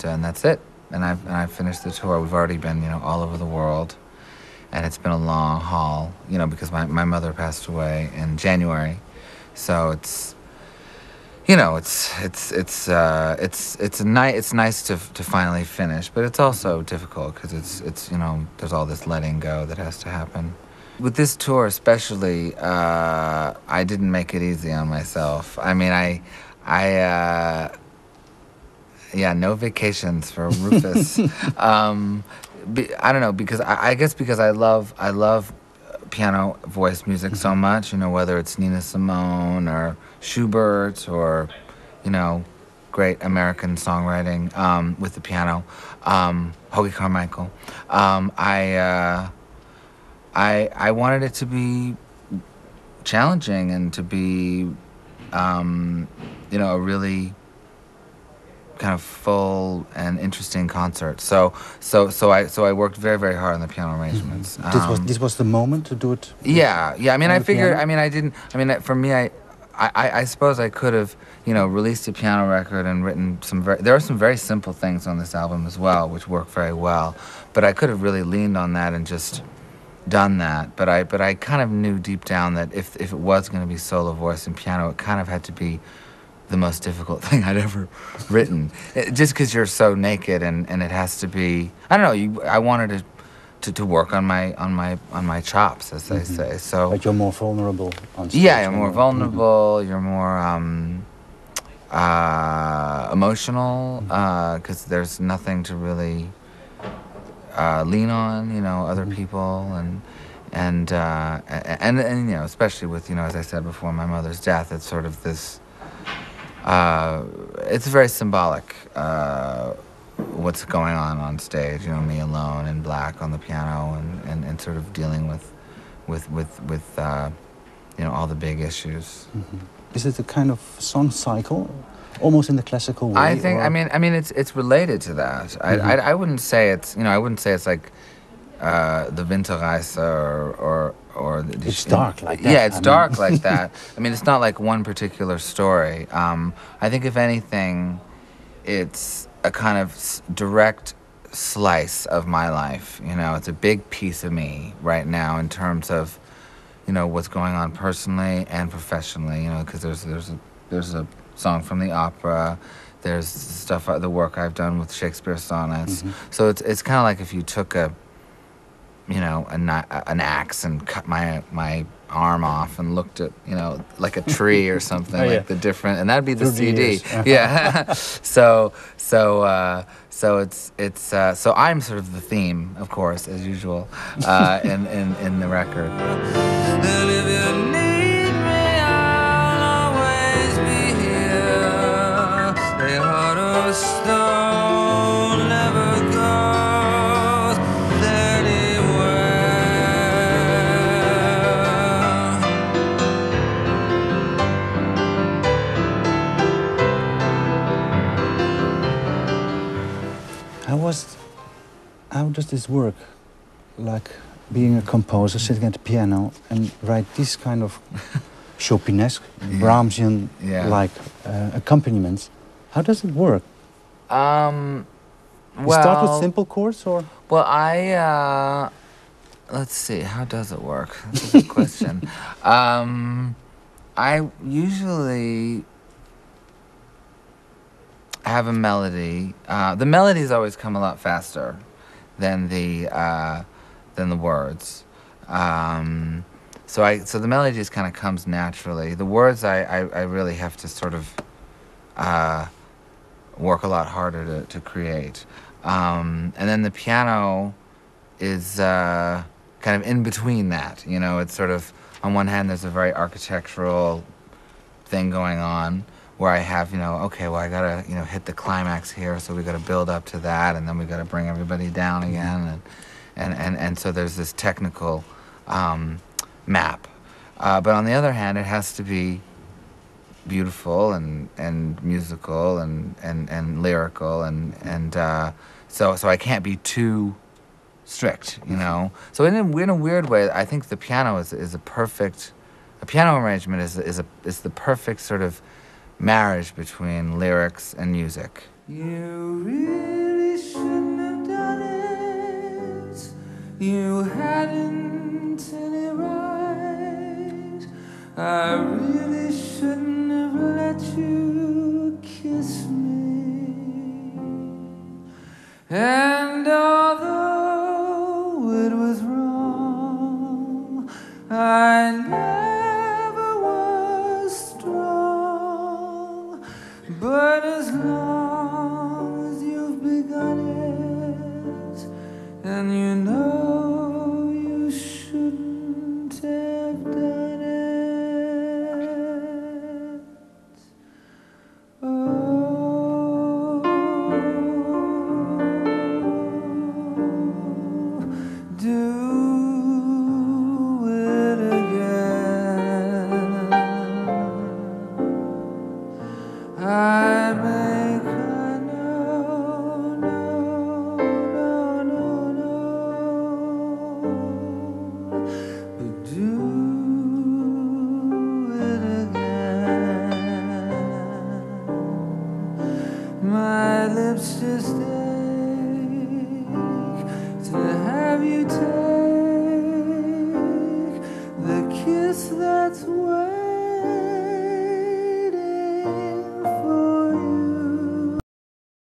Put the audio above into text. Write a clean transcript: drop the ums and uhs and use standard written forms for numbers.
and that's it. And I've finished the tour. We've already been, all over the world, and it's been a long haul, because my mother passed away in January, so it's it's nice to finally finish, but it's also difficult because it's there's all this letting go that has to happen. With this tour especially, I didn't make it easy on myself. I mean, no vacations for Rufus. I don't know, because I guess because I love piano voice music so much, whether it's Nina Simone or Schubert or, great American songwriting with the piano, Hoagy Carmichael. I wanted it to be challenging and to be, a really kind of full and interesting concert. So I worked very, very hard on the piano arrangements. This was the moment to do it. Yeah. I mean, I figured. Piano? For me, I suppose I could have, released a piano record and written there are some very simple things on this album as well, which work very well. But I could have really leaned on that and just done that. But I kind of knew deep down that if it was going to be solo voice and piano, it kind of had to be the most difficult thing I'd ever written. Just because you're so naked and it has to be. I don't know. I wanted to work on my chops, as they say. So. But you're more vulnerable on stage. Yeah, you're more vulnerable. You're more emotional because there's nothing to really lean on. Other people and especially with as I said before, my mother's death. It's sort of this. It's very symbolic. What's going on stage? Me alone and black on the piano and sort of dealing with all the big issues. Is it a kind of song cycle, almost in the classical way? I think. Or? I mean, it's related to that. I wouldn't say it's. I wouldn't say it's like the Winterreise or it's dark like that. Yeah, it's dark like that. I mean, it's not like one particular story. I think if anything, it's a kind of direct slice of my life. It's a big piece of me right now in terms of, what's going on personally and professionally. Because there's a song from the opera. There's stuff, the work I've done with Shakespeare sonnets. So it's kind of like if you took an axe and cut my arm off and looked at, like a tree or something, the different, and that'd be the CD. Yeah. So I'm sort of the theme, of course, as usual, in the record. And if you need me, I'll always be here. A heart of stone never goes anywhere. How does this work? Like being a composer, sitting at the piano and write this kind of Chopinesque, Brahmsian like accompaniments. How does it work? Well, you start with simple chords, or? Well, let's see. How does it work? That's a good question. I usually have a melody. The melodies always come a lot faster than the words. So the melody just kind of comes naturally. The words I really have to sort of work a lot harder to create. And then the piano is kind of in between that. It's sort of, on one hand, there's a very architectural thing going on where I have, okay, well, I gotta, hit the climax here, so we gotta build up to that, and then we gotta bring everybody down again, and so there's this technical map. But on the other hand, it has to be beautiful and musical and lyrical, and so I can't be too strict, So in a weird way, I think the piano is a perfect. A piano arrangement is the perfect sort of marriage between lyrics and music. You And although it was wrong, I never was strong. But as long as you've begun it, and you know you shouldn't have done it. Do it again. I make a no, no, no, no, no. But do it again. My lips just ache to have you take the kiss that's